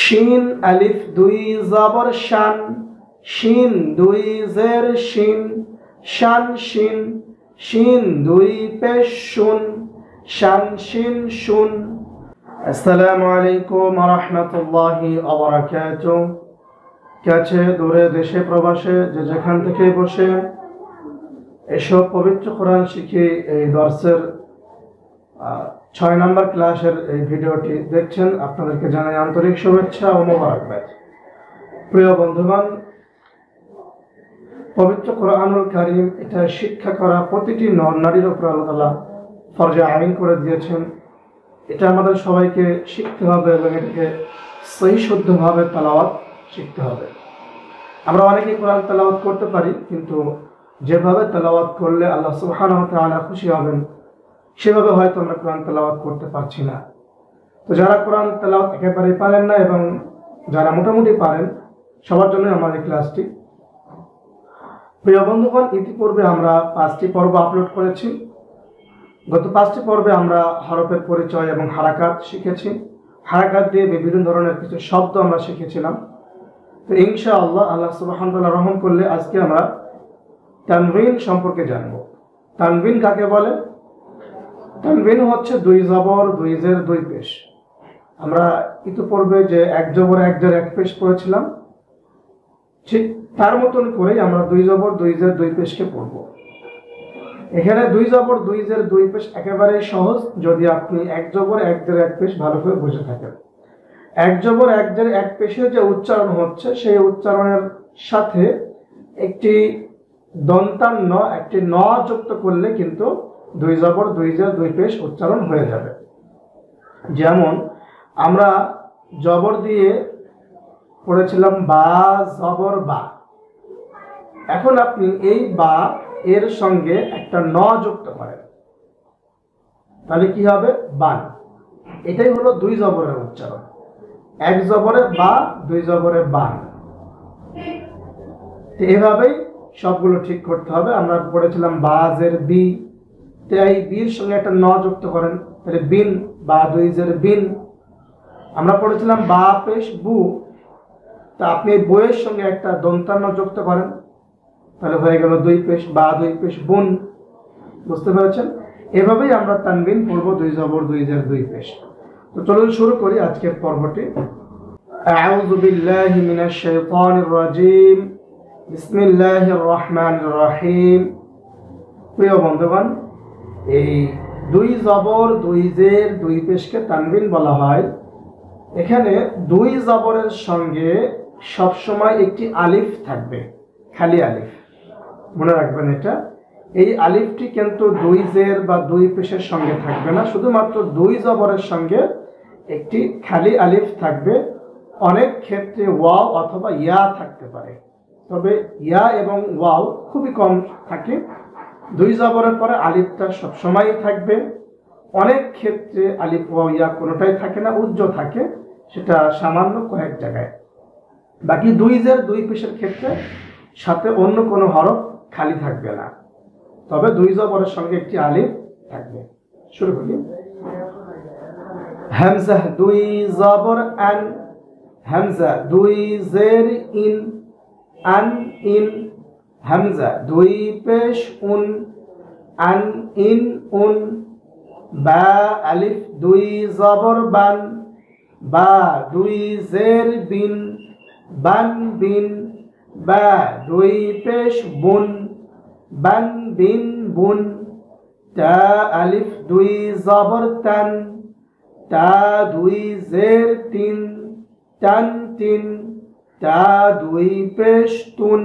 শিন আলিফ দুই জবর শান, শিন দুই জের শিন, শান শিন, শিন দুই পেশ শুন, শান শিন শুন। আসসালামু আলাইকুম ওয়া রাহমাতুল্লাহি ওয়া বারাকাতুহু। কাছে দূরে দেশে প্রবাসে যে যেখান থেকে বসে এসব পবিত্র কোরআন শিখে এই দর্সের 6 নম্বর ক্লাসের এই ভিডিওটি দেখছেন, আপনাদেরকে জানাই আন্তরিক শুভেচ্ছা ও মোবারকবাদ। প্রিয় বন্ধুগণ, পবিত্র কোরআনুল কারীম এটা শিক্ষা করা প্রতিটি নর নারীর উপর আল্লাহ তাআলা ফরজে আইন করে দিয়েছেন। এটা আমাদের সবাইকে শিখতে হবে এবং এটাকে সহি শুদ্ধভাবে তেলাওয়াত শিখতে হবে। আমরা অনেকেই কোরআন তেলাওয়াত করতে পারি, কিন্তু যেভাবে তেলাওয়াত করলে আল্লাহ সুবহানাহু ওয়া তাআলা খুশি হবেন সেভাবে হয়তো আমরা কোরআন তেলাওয়াত করতে পারছি না। তো যারা কোরআন তেলাওয়াত একেবারেই পারেন না এবং যারা মোটামুটি পারেন, সবার জন্য আমার এই ক্লাসটি। প্রিয় বন্ধুগণ, ইতিপূর্বে আমরা 5টি পর্ব আপলোড করেছি। গত 5টি পর্বে আমরা হরফের পরিচয় এবং হারাকাত শিখেছি। হারাকাত দিয়ে বিভিন্ন ধরনের কিছু শব্দ আমরা শিখেছিলাম। তো ইনশাআল্লাহ আল্লাহ সুবহানাহু ওয়া তাআলা রহম করলে আজকে আমরা তানবিন সম্পর্কে জানব। তানবিন কাকে বলে? তানবিন হচ্ছে দুই জবর দুই জের দুই পেশ। আমরা ইতিপূর্বে যে এক জবর এক জের এক পেশ পড়েছিলাম, ঠিক তার মতন করেই আমরা দুই জবর দুই জের দুই পেশকে পড়ব। এখানে দুই জবর দুই জের দুই পেশ একেবারেই সহজ, যদি আপনি এক জবর এক জের এক পেশ ভালো করে বুঝে থাকেন। এক জবর এক জের এক পেশের যে উচ্চারণ হচ্ছে, সেই উচ্চারণের সাথে একটি দন্তান্ন, একটি ন যুক্ত করলে কিন্তু দুই জবর দুই জের দুই পেশ উচ্চারণ হয়ে যাবে। যেমন আমরা জবর দিয়ে পড়েছিলাম বা জবর বা। এখন আপনি এই বা এর সঙ্গে একটা ন যুক্ত করেন, তাহলে কি হবে? বান। এটাই হলো দুই জবরের উচ্চারণ। এক জবরে বা, দুই জবরে বান। এভাবেই সবগুলো ঠিক করতে হবে। আমরা পড়েছিলাম বাজের বি, তাই বির সঙ্গে একটা ন যুক্ত করেন, তাহলে বিন, বা দুই জের বিন। আমরা পড়েছিলাম বা পেশ বু, তা আপনি বইয়ের সঙ্গে একটা দন্তান্ন যুক্ত করেন, তাহলে হয়ে গেল দুই পেশ, বা দুই পেশ বুন। বুঝতে পেরেছেন? এভাবেই আমরা তানবিন পড়ব দুই জবর দুই জের দুই পেশ। তো চলুন শুরু করি আজকের পর্বটি। আউযু বিল্লাহি মিনাশ শাইতানির রাজীম, বিসমিল্লাহির রহমানির রহিম। প্রিয় বন্ধুগণ, এই দুই জবর দুই জের দুই পেশকে তানবিন বলা হয়। এখানে দুই জবরের সঙ্গে সবসময় একটি আলিফ থাকবে, খালি আলিফ। মনে রাখবেন এটা। এই আলিফটি কিন্তু দুই জের বা দুই পেশের সঙ্গে থাকবে না, শুধুমাত্র দুই জবরের সঙ্গে একটি খালি আলিফ থাকবে। অনেক ক্ষেত্রে ওয়াও অথবা ইয়া থাকতে পারে, তবে ইয়া এবং ওয়াও খুবই কম থাকে। দুই জবরের পরে আলিফটা সবসময় থাকবে। অনেক ক্ষেত্রে আলিফ ওয়াও ইয়া কোনোটাই থাকে না, উজ্জ থাকে, সেটা সামান্য কয়েক জায়গায়। বাকি দুই জের দুই পেশের ক্ষেত্রে সাথে অন্য কোনো হরফ খালি থাকবে না, তবে দুই জবরের সঙ্গে একটি আলিফ থাকবে। শুরু করি। হামজা দুই জবর আন, হামজা দুই জের ইন, আন ইন। হামজা দুই পেশ উন, আন ইন উন। বা আলিফ দুই জবর বান, বা দুই জের বিন, বান বিন। বা দুই পেশ বুন, বান বিন বুন। তা আলিফ দুই জবর তান, তা দুই জের তিন, তান তিন। তা দুই পেশ তুন,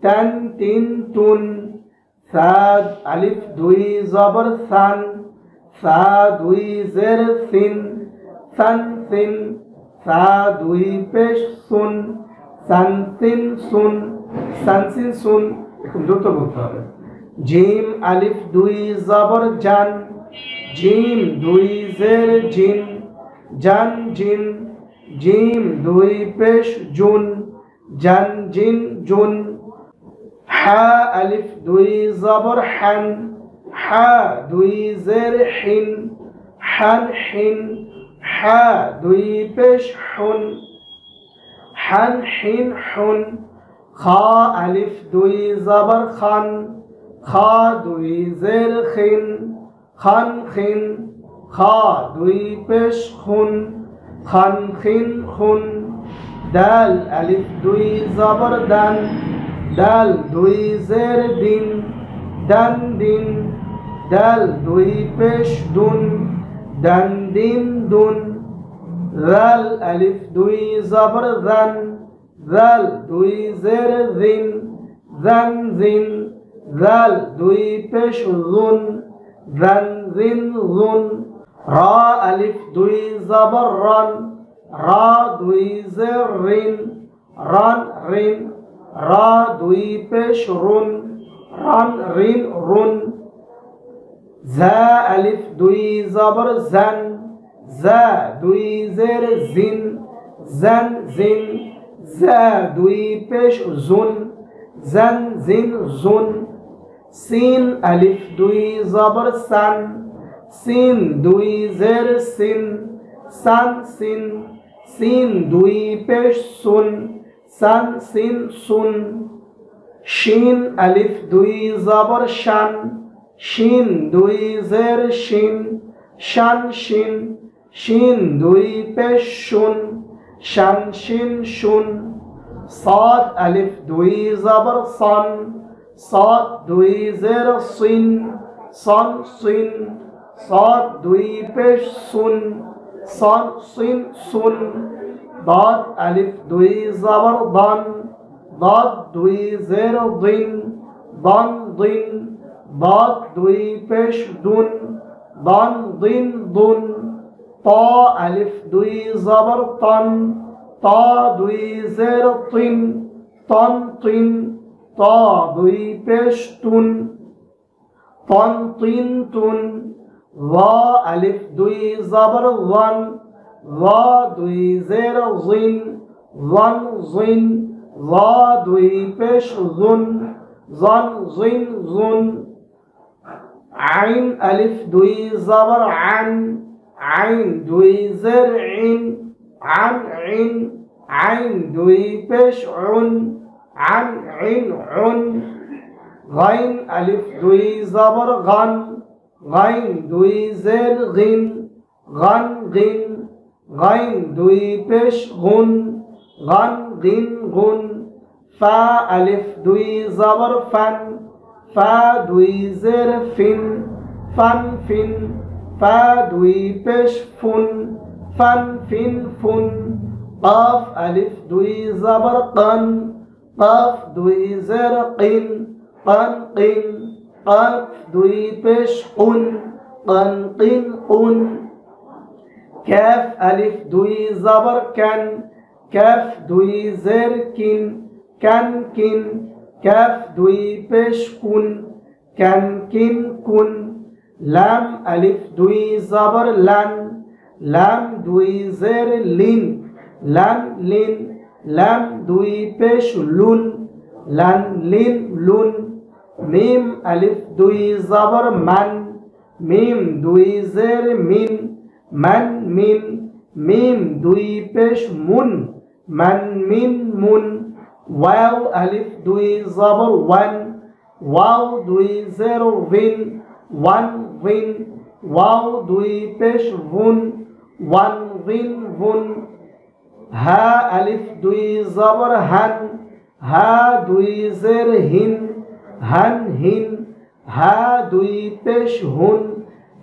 তান তিন তুন। সা আলিফ দুই জবর সান, সা দুই জের সিন, সান সিন। সা দুই পেশ সুন, সান সিন সুন, সান সিন সুন। এখন দ্রুত বলতে হবে। জিম আলিফ দুই জবর জান, জিম দুই জের জিন, জান জিন। জিম দুই পেশ জুন, জান জিন জুন। হা আলিফ দুই জবর হান, হা দুই জের হিন, হান হিন। হা দুই পেশ হুন, হান হিন হুন, খা আলিফ দুই জবর খান, খা দুই জের খিন, খান খিন, খা দুই পেশ খুন, খান খিন খুন, দাল আলিফ দুই জবর দান, দাল দুই জের দিন, দান দিন, দাল দুই পেশ দুন, দান দিন দুন, রাল আলিফ দুই জবর দান, রাল দুই জের দিন, দান দিন, রাল দুই পেশ জুন, দান দিন জুন, রা আলিফ দুই জবর রান, রা দুই জের রিন, রান রিন, রা দুই পেশ রুন, রান রিন রুন, জা আলিফ দুই জবর জান, জা দুই জের জিন, জান জিন, জা দুই পেশ জুন, জান জিন জুন, সিন আলিফ দুই জবর সান, সিন দুই জের সিন, সান সিন, সিন দুই পেশ সুন, সান সিন সুন, শিন আলিফ দুই জবর শান, শিন দুই জের শিন, শান শিন, শিন দুই পেশ শুন, শান শিন শুন, সাদ আলিফ দুই জবর সান, সাদ দুই জের সিন, সান সিন, সাদ দুই পেশ সুন, সান সিন সুন, দাদ আলিফ দুই জবর দান, দাদ দুই জের দিন, দান দিন, দাদ দুই পেশ দুন, দান দিন দুন, তা আলিফ দুই জবর তান, তা দুই জের তিন, তান তিন, তা দুই পেশ তুন, তান তিন তুন, ওয়া আলিফ দুই জবর ওয়ান, ওয়া দুই জের জিন, ওয়ান জিন, ওয়া দুই পেশ জুন, জন জিন জুন, আইন আলিফ দুই জবর আন, আইন দুই জের ইন, আন ইন, আইন দুই পেশ উন, আন ইন উন, গাইন আলিফ দুই জবর গান, গাইন দুই জের গিন, গান গিন, গাইন দুই পেশ গুন, গান গিন গুন, ফা আলিফ দুই জবর ফান, ফা দুই জের ফিন, ফান ফিন, ফা দুই পেশ ফুন, ফান ফিন ফুন, কাফ আলিফ দুই জবর কান, কাফ দুই জের কিন, কান কিন, কাফ দুই পেশ কুন, কান কিন কুন, ক্যাফ আলিফ দুই জবর ক্যান, ক্যাফ দুই জের কিন, ক্যান কিন, ক্যাফ দুই পেশ কুন, ক্যান কিন কুন, লাম আলিফ দুই জবর লান, লাম দুই জের লিন, লান লিন, লাম দুই পেশ লুন, লান লিন লুন, মিম আলিফ দুই জবর মান, মিম দুই জের মিন, মান মিন, মিম দুই পেশ মুন, মান মিন মুন, ওয়াও আলিফ দুই জবর ওয়ান, ওয়াও দুই জের উইন, ওয়ান উইন, ওয়াও দুই পেশ উন, ওয়ান উইন উন, হা আলিফ দুই জবর হান, হা দুই জের হিন, হান হিন, হা দুই পেশ হুন,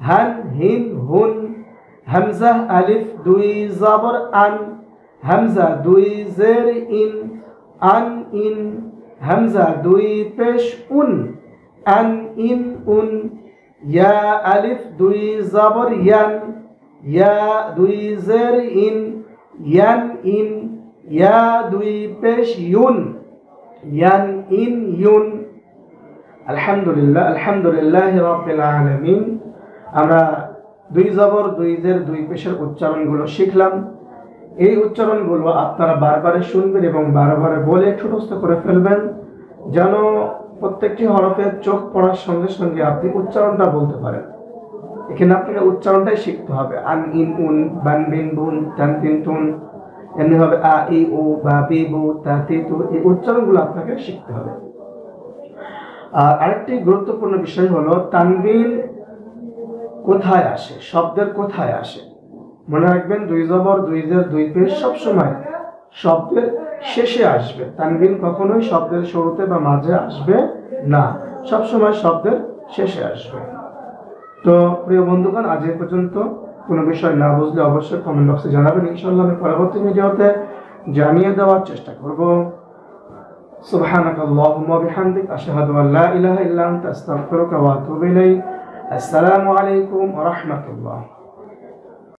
হান হিন হুন, হামজা আলিফ দুই জবর আন, হামজা দুই জের ইন, আন ইন, হামজা দুই পেশ উন, আন ইন উন, ইয়া আলিফ দুই জবর ইয়ান, ইয়া দুই জের ইন, ইয়ান ইন, ইয়া দুই পেশ ইউন, ইয়ান ইন ইউন। আলহামদুলিল্লাহ, আলহামদুলিল্লাহ রাব্বিল আলামিন। আমরা দুই জবর দুই জের দুই পেশের উচ্চারণগুলো শিখলাম। এই উচ্চারণগুলো আপনারা বারবার শুনবেন এবং বারবার বলে ঠোঁটস্থ করে ফেলবেন, যেন প্রত্যেকটি হরফের চোখ পড়ার সঙ্গে সঙ্গে আপনি উচ্চারণটা বলতে পারেন। এখানে আপনাকে উচ্চারণটাই শিখতে হবে। আন, ইন, উন, বান, বিন, বুন, তান, তিন, তুন, এমনি হবে আ, ই, উ, বা, বি, বু, তা, তি, তু। এই উচ্চারণগুলো আপনাকে শিখতে হবে। আর আরেকটি গুরুত্বপূর্ণ বিষয় হলো তানবিন কোথায় আসে, শব্দের কোথায় আসে। মনে রাখবেন, দুই জবর, দুই জের, দুই পেশ সবসময় শব্দের শেষে আসবে। তানবিন কখনোই শব্দের শুরুতে বা মাঝে আসবে না, সবসময় শব্দের শেষে আসবে। তো প্রিয় বন্ধুগণ, আজ এ পর্যন্ত। কোনো বিষয় না বুঝলে অবশ্যই কমেন্ট বক্সে জানাবেন। ইনশাআল্লাহ আমি পরবর্তী ভিডিওতে জানিয়ে দেওয়ার চেষ্টা করব। সুবহানাকাল্লাহুম্মা ওয়া বিহামদিক, আশহাদু আল লা ইলাহা ইল্লা আনতা, আস্তাগফিরুকা ওয়া আতুবু ইলাইক। আসসালামু আলাইকুম ওয়া রাহমাতুল্লাহ।